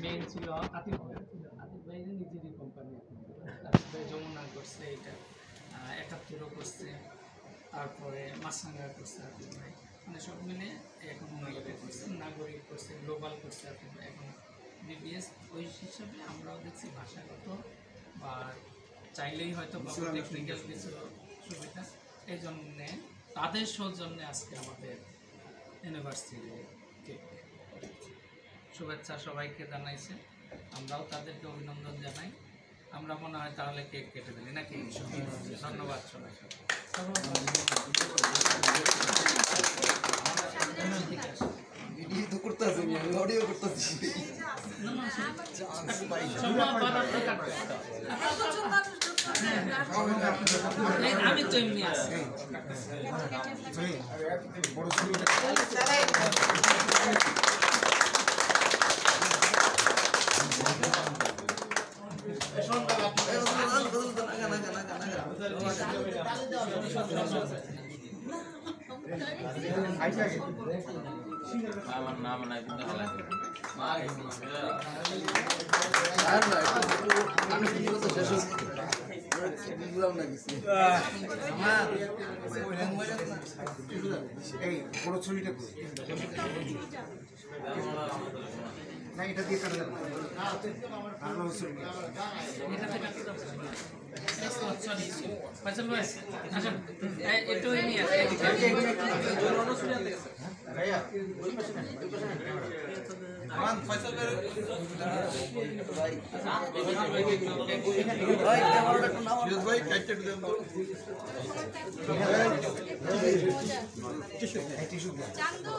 Main ছিল আতিফ ভাই। আতিফ ভাই নিজেরই কোম্পানি, আতিফ ভাই যমুনা করছে, এটা ৭১ও করছে, তারপরে মাছরাঙ্গা করছে আতিফ ভাই, মানে সব মিলে এখন নাগরিক করছে, নাগরিক করছে, গ্লোবাল করছে আতিফ ভাই, এখন বিবিএস। ওই হিসাবে আমরাও দেখছি ভাষাগত বা চাইলেই হয়তো টেকনিক্যাল কিছু সুবিধা, এই জন্যে তাদের সৌজন্যে আজকে আমাদের ইউনিভার্সিটি শুভেচ্ছা সবাইকে জানাইছে, আমরাও তাদেরকে অভিনন্দন জানাই। আমরা মনে হয় তাহলে কেক কেটে দিলি নাকি? ধন্যবাদ সবাই। আমি তো এমনি আছি। আমার নাম নাই কিন্তু হালাই এই বড় ছবিটা না, এটা দিয়ে কাটা যাবে চান্দু